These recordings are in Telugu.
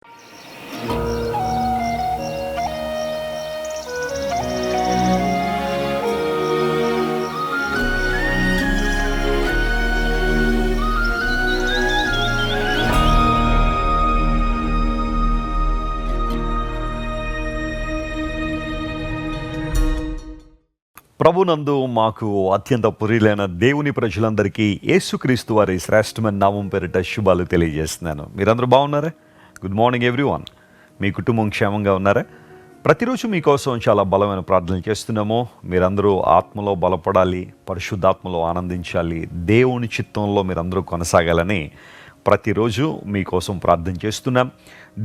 ప్రభునందు మాకు అత్యంత పురీలైన దేవుని ప్రజలందరికీ యేసుక్రీస్తు వారి శ్రేష్టమైన నామం పేరిట శుభాలు తెలియజేస్తున్నాను. మీరందరూ బాగున్నారా? Good morning everyone. మీ కుటుంబం క్షేమంగా ఉన్నారా? ప్రతిరోజు మీకోసం చాలా బలమైన ప్రార్థనలు చేస్తున్నాము. మీరందరూ ఆత్మలో బలపడాలి, పరిశుద్ధాత్మలో ఆనందించాలి, దేవుని చిత్తంలో మీరందరూ కొనసాగాలని ప్రతిరోజు మీకోసం ప్రార్థన చేస్తున్నాం.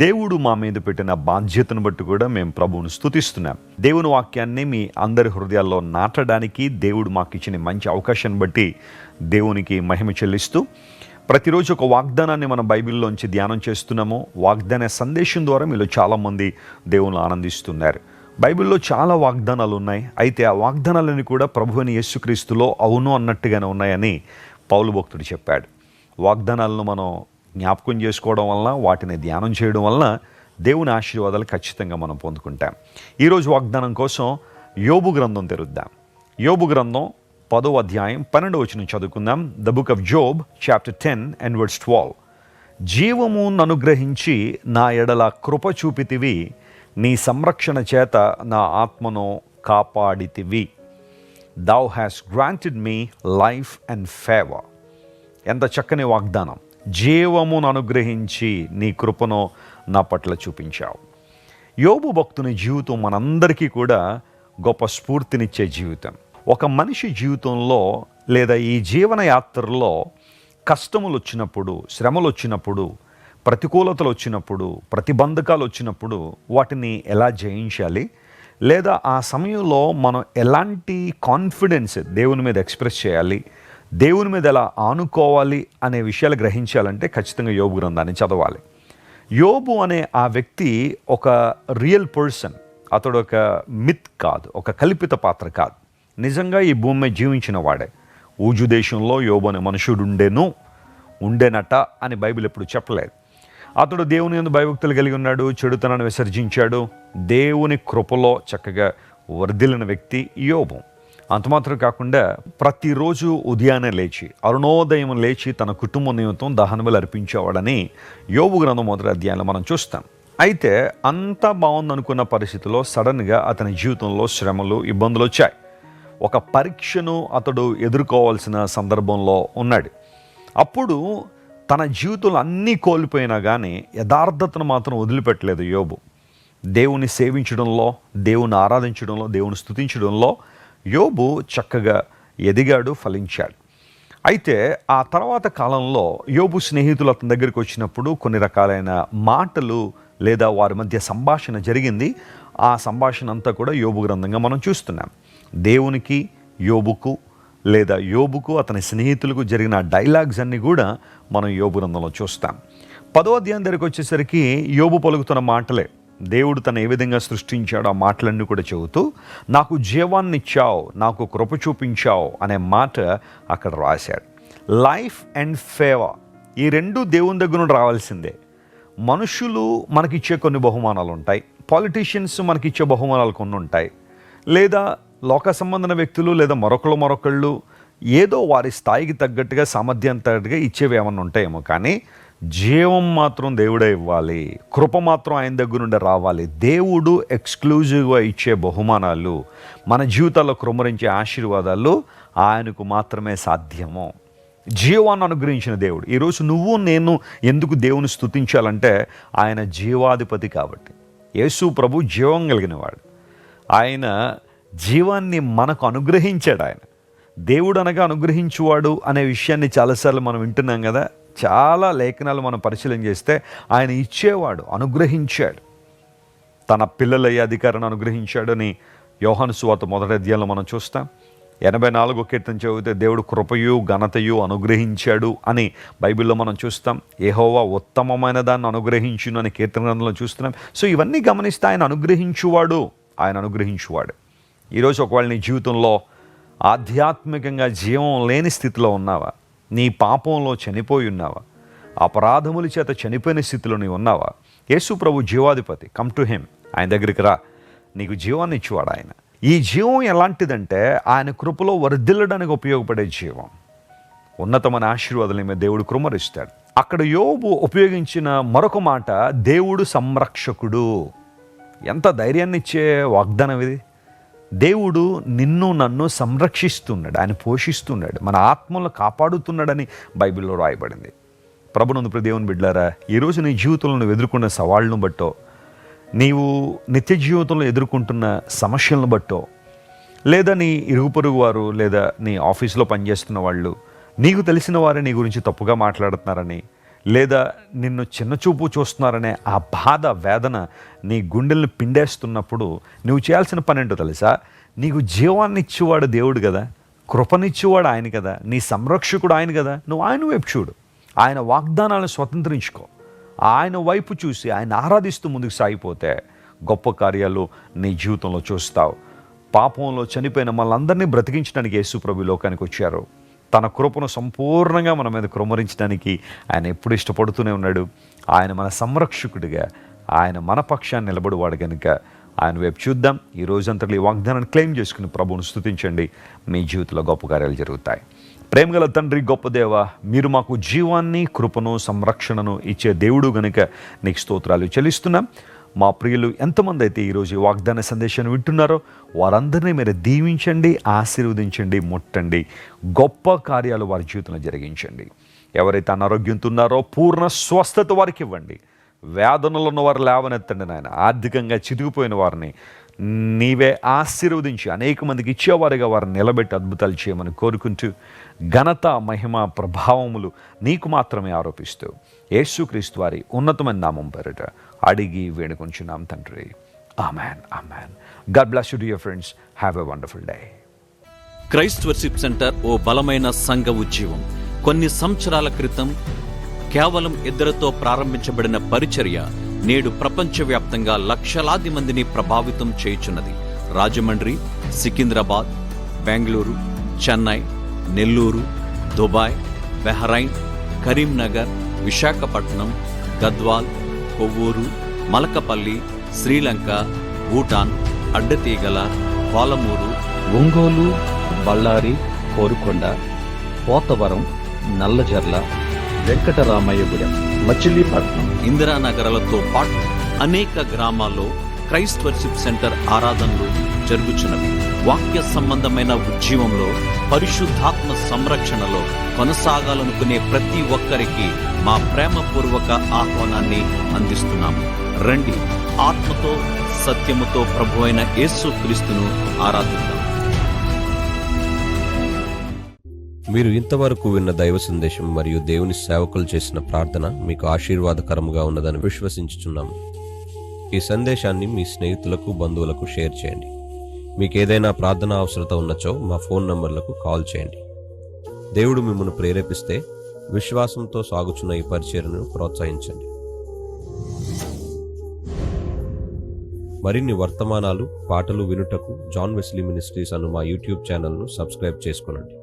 దేవుడు మా మీద పెట్టిన బాధ్యతను బట్టి కూడా మేము ప్రభువును స్తుతిస్తున్నాం. దేవుని వాక్యాన్ని మీ అందరి హృదయాల్లో నాటడానికి దేవుడు మాకు ఇచ్చిన మంచి అవకాశాన్ని బట్టి దేవునికి మహిమ చెల్లిస్తూ ప్రతిరోజు ఒక వాగ్దానాన్ని మన బైబిల్లోంచి ధ్యానం చేస్తున్నాము. వాగ్దాన సందేశం ద్వారా మీలో చాలామంది దేవుని ఆనందిస్తున్నారు. బైబిల్లో చాలా వాగ్దానాలు ఉన్నాయి. అయితే ఆ వాగ్దానాలని కూడా ప్రభువైన యేసుక్రీస్తులో అవును అన్నట్టుగానే ఉన్నాయని పౌలు భక్తుడు చెప్పాడు. వాగ్దానాలను మనం జ్ఞాపకం చేసుకోవడం వలన, వాటిని ధ్యానం చేయడం వలన దేవుని ఆశీర్వాదాలు ఖచ్చితంగా మనం పొందుకుంటాం. ఈరోజు వాగ్దానం కోసం యోబు గ్రంథం తెరుద్దాం. యోబు గ్రంథం 10వ అధ్యాయం 12వ వచనం చదువుకుందాం. The book of Job chapter 10 and verse 12. జీవము ననుగ్రహించి నా ఎడల కృప చూపితివి, నీ సంరక్షణ చేత నా ఆత్మను కాపాడితివి. Thou hast granted me life and favor. ఎంత చక్కని వాగ్దానం. జీవమును అనుగ్రహించి నీ కృపను నా పట్ల చూపించావు. యోబు భక్తుని జీవితం మనందరికీ కూడా గొప్ప స్ఫూర్తినిచ్చే జీవితం. ఒక మనిషి జీవితంలో లేదా ఈ జీవన యాత్రలో కష్టములు వచ్చినప్పుడు, శ్రమలు వచ్చినప్పుడు, ప్రతికూలతలు వచ్చినప్పుడు, ప్రతిబంధకాలు వచ్చినప్పుడు వాటిని ఎలా జయించాలి, లేదా ఆ సమయంలో మనం ఎలాంటి కాన్ఫిడెన్స్ దేవుని మీద ఎక్స్ప్రెస్ చేయాలి, దేవుని మీద ఎలా ఆనుకోవాలి అనే విషయాలు గ్రహించాలంటే ఖచ్చితంగా యోబు గ్రంథాన్ని చదవాలి. యోబు అనే ఆ వ్యక్తి ఒక రియల్ పర్సన్. అతడు ఒక మిత్ కాదు, ఒక కల్పిత పాత్ర కాదు. నిజంగా ఈ భూమి మీద జీవించిన వాడే. ఊజు దేశంలో యోబు అనే మనుషుడు ఉండేనట అని బైబిల్ ఎప్పుడు చెప్పలేదు. అతడు దేవుని యందు భయభక్తులు కలిగి ఉన్నాడు, చెడుతనాన్ని విసర్జించాడు, దేవుని కృపలో చక్కగా వర్ధిల్లిన వ్యక్తి యోబు. అంతమాత్రం కాకుండా ప్రతిరోజు ఉదయాన్నే లేచి, అరుణోదయం లేచి తన కుటుంబ నిమిత్తం దహనబలి అర్పించేవాడని యోబు గ్రంథం 1వ అధ్యాయంలో మనం చూస్తాం. అయితే అంతా బాగుందనుకున్న పరిస్థితిలో సడన్గా అతని జీవితంలో శ్రమలు, ఇబ్బందులు వచ్చాయి. ఒక పరీక్షను అతడు ఎదుర్కోవాల్సిన సందర్భంలో ఉన్నాడు. అప్పుడు తన జీవితంలో అన్నీ కోల్పోయినా కానీ యథార్థతను మాత్రం వదిలిపెట్టలేదు యోబు. దేవుని సేవించడంలో, దేవుని ఆరాధించడంలో, దేవుని స్తుతించడంలో యోబు చక్కగా ఎదిగాడు, ఫలించాడు. అయితే ఆ తర్వాత కాలంలో యోబు స్నేహితులు అతని దగ్గరికి వచ్చినప్పుడు కొన్ని రకాలైన మాటలు లేదా వారి మధ్య సంభాషణ జరిగింది. ఆ సంభాషణ అంతా కూడా యోబు గ్రంథంగా మనం చూస్తున్నాం. దేవునికి యోబుకు లేదా యోబుకు అతని స్నేహితులకు జరిగిన డైలాగ్స్ అన్నీ కూడా మనం యోబు గ్రంథంలో చూస్తాం. 10వ అధ్యాయం దగ్గరికి వచ్చేసరికి యోబు పలుకుతున్న మాటలే. దేవుడు తను ఏ విధంగా సృష్టించాడు ఆ మాటలన్నీ కూడా చెబుతూ, నాకు జీవాన్ని ఇచ్చావు, నాకు కృప చూపించావు అనే మాట అక్కడ రాశాడు. లైఫ్ అండ్ ఫేవర్, ఈ రెండు దేవుని దగ్గర నుండి రావాల్సిందే. మనుషులు మనకిచ్చే కొన్ని బహుమానాలు ఉంటాయి, పాలిటీషియన్స్ మనకిచ్చే బహుమానాలు కొన్ని ఉంటాయి, లేదా లోక సంబంధమైన వ్యక్తులు లేదా మరొకళ్ళు ఏదో వారి స్థాయికి తగ్గట్టుగా, సామర్థ్యం తగ్గట్టుగా ఇచ్చేవి ఏమన్నా ఉంటాయేమో. కానీ జీవం మాత్రం దేవుడే ఇవ్వాలి, కృప మాత్రం ఆయన దగ్గర నుండి రావాలి. దేవుడు ఎక్స్క్లూజివ్గా ఇచ్చే బహుమానాలు, మన జీవితాల్లో కృమ్మరించే ఆశీర్వాదాలు ఆయనకు మాత్రమే సాధ్యము. జీవాన్ని అనుగ్రహించిన దేవుడు. ఈరోజు నువ్వు నేను ఎందుకు దేవుని స్తుతించాలంటే ఆయన జీవాధిపతి కాబట్టి. యేసు ప్రభు జీవం కలిగినవాడు. ఆయన జీవాన్ని మనకు అనుగ్రహించాడు. ఆయన దేవుడు అనగా అనుగ్రహించువాడు అనే విషయాన్ని చాలాసార్లు మనం వింటున్నాం కదా. చాలా లేఖనాలు మనం పరిశీలన చేస్తే ఆయన ఇచ్చేవాడు, అనుగ్రహించాడు. తన పిల్లలయ్యే అధికారాన్ని అనుగ్రహించాడు అని యోహాను సువార్త 1వ అధ్యాయంలో మనం చూస్తాం. 84వ కీర్తన చదివితే దేవుడు కృపయు ఘనతయు అనుగ్రహించాడు అని బైబిల్లో మనం చూస్తాం. యెహోవా ఉత్తమమైన దాన్ని అనుగ్రహించును అని కీర్తన గ్రంథంలో చూస్తున్నాం. సో ఇవన్నీ గమనిస్తే ఆయన అనుగ్రహించువాడు. ఈరోజు ఒకవేళ నీ జీవితంలో ఆధ్యాత్మికంగా జీవం లేని స్థితిలో ఉన్నావా, నీ పాపంలో చనిపోయి ఉన్నావా, అపరాధముల చేత చనిపోయిన స్థితిలో నీవు ఉన్నావా, యేసు ప్రభు జీవాధిపతి, కమ్ టు హిమ్, ఆయన దగ్గరికి రా, నీకు జీవాన్ని ఇచ్చేవాడు ఆయన. ఈ జీవం ఎలాంటిదంటే ఆయన కృపలో వర్ధిల్లడానికి ఉపయోగపడే జీవం. ఉన్నతమైన ఆశీర్వాదాలు మీద దేవుడు కృమ్మరిస్తాడు. అక్కడ యోబు ఉపయోగించిన మరొక మాట దేవుడు సంరక్షకుడు. ఎంత ధైర్యాన్ని ఇచ్చే వాగ్దానం ఇది. దేవుడు నిన్ను నన్ను సంరక్షిస్తున్నాడు, ఆయన పోషిస్తున్నాడు, మన ఆత్మలను కాపాడుతున్నాడని బైబిల్లో రాయబడింది. ప్రభునందు దేవుని బిడ్డలారా, ఈరోజు నీ జీవితంలో నువ్వు ఎదుర్కొన్న సవాళ్ళను బట్టో, నీవు నిత్య జీవితంలో ఎదుర్కొంటున్న సమస్యలను బట్టో, లేదా నీ ఇరుగు పొరుగు వారు లేదా నీ ఆఫీసులో పనిచేస్తున్న వాళ్ళు నీకు తెలిసిన వారే నీ గురించి తప్పుగా మాట్లాడుతున్నారని, లేదా నిన్ను చిన్నచూపు చూస్తున్నారనే ఆ బాధ, వేదన నీ గుండెల్ని పిండేస్తున్నప్పుడు నువ్వు చేయాల్సిన పని ఏంటో తెలుసా? నీకు జీవాన్ని ఇచ్చేవాడు దేవుడు కదా, కృపనిచ్చేవాడు ఆయన కదా, నీ సంరక్షకుడు ఆయన కదా. నువ్వు ఆయన వైపు చూడు, ఆయన వాగ్దానాలను స్వతంత్రించుకో. ఆయన వైపు చూసి ఆయన ఆరాధిస్తూ ముందుకు సాగిపోతే గొప్ప కార్యాలు నీ జీవితంలో చూస్తావు. పాపంలో చనిపోయిన మనల్ని బ్రతికించడానికి యేసు ప్రభు లోకానికి వచ్చారు. తన కృపను సంపూర్ణంగా మన మీద కృమ్మరించడానికి ఆయన ఎప్పుడు ఇష్టపడుతూనే ఉన్నాడు. ఆయన మన సంరక్షకుడిగా, ఆయన మన పక్షాన్ని నిలబడివాడు కనుక ఆయన వైపు చూద్దాం. ఈ రోజంతట్లో ఈ వాగ్దానాన్ని క్లెయిమ్ చేసుకుని ప్రభువును స్తుతించండి. మీ జీవితంలో గొప్ప కార్యాలు జరుగుతాయి. ప్రేమగల తండ్రి, గొప్ప దేవ, మీరు మాకు జీవాన్ని, కృపను, సంరక్షణను ఇచ్చే దేవుడు గనుక నీకు స్తోత్రాలు చెల్లిస్తున్నాం. మా ప్రియులు ఎంతమంది అయితే ఈరోజు ఈ వాగ్దాన సందేశాన్ని వింటున్నారో వారందరినీ మీరు దీవించండి, ఆశీర్వదించండి, ముట్టండి. గొప్ప కార్యాలు వారి జీవితంలో జరిగించండి. ఎవరైతే అనారోగ్యంతో ఉన్నారో పూర్ణ స్వస్థత వారికి ఇవ్వండి. వేదనలు ఉన్న వారు లేవనెత్తండి నాయన. ఆర్థికంగా చితికిపోయిన వారిని నీవే ఆశీర్వదించి అనేక మందికి ఇచ్చేవారిగా వారిని నిలబెట్టి అద్భుతాలు చేయమని కోరుకుంటూ, ఘనత, మహిమ, ప్రభావములు నీకు మాత్రమే ఆరోపిస్తూ యేసుక్రీస్తు వారి ఉన్నతమైన నామం పేరిట అడిగి వేడుకొంచున్నాం తండ్రి. Amen, amen. God bless you dear friends. Have a wonderful day. Christ worship centre ఓ బలమైన సంఘ ఉద్యమం. కొన్ని సంవత్సరాల క్రితం కేవలం 2 ప్రారంభించబడిన పరిచర్య నేడు ప్రపంచవ్యాప్తంగా లక్షలాది మందిని ప్రభావితం చేయుచున్నది. రాజమండ్రి, సికింద్రాబాద్, బెంగళూరు, చెన్నై, నెల్లూరు, దుబాయ్, బహ్రైన్, కరీంనగర్, విశాఖపట్నం, గద్వాల్, కొవ్వూరు, మలకపల్లి, శ్రీలంక, భూటాన్, అడ్డతీగల, పాలమూరు, ఒంగోలు, బళ్ళారి, కోరుకొండ, పోతవరం, నల్లజర్ల, వెంకటరామయ్యగూడెం, మచిలీపట్నం, ఇందిరానగరాలతో పాటు అనేక గ్రామాల్లో క్రైస్ట్ వర్షిప్ సెంటర్ ఆరాధనలు జరుగుచున్నవి. వాక్య సంబంధమైన ఉద్యమంలో, పరిశుద్ధాత్మ సంరక్షణలో కొనసాగాలనుకునే ప్రతి ఒక్కరికి మా ప్రేమపూర్వక ఆహ్వానాన్ని అందిస్తున్నాము. రండి, ఆత్మతో సత్యముతో ప్రభువైన యేసుక్రీస్తును ఆరాధిద్దాం. మీరు ఇంతవరకు విన్న దైవ సందేశం మరియు దేవుని సేవకులు చేసిన ప్రార్థన మీకు ఆశీర్వాదకరముగా ఉన్నదని విశ్వసించుచున్నాము. ఈ సందేశాన్ని మీ స్నేహితులకు, బంధువులకు షేర్ చేయండి. మీకు ఏదైనా ప్రార్థన అవసరత ఉన్నచో మా ఫోన్ నంబర్లకు కాల్ చేయండి. దేవుడు మిమ్మల్ని ప్రేరేపిస్తే విశ్వాసంతో సాగుచున్న ఈ పరిచర్యను ప్రోత్సహించండి. మరిన్ని వర్తమానాలు, పాటలు వినుటకు జాన్ వెస్లీ మినిస్ట్రీస్ అను మా యూట్యూబ్ ఛానల్ను సబ్స్క్రైబ్ చేసుకొనండి.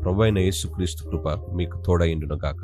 ప్రభువైన యేసుక్రీస్తు కృప మీకు తోడైండును గాక.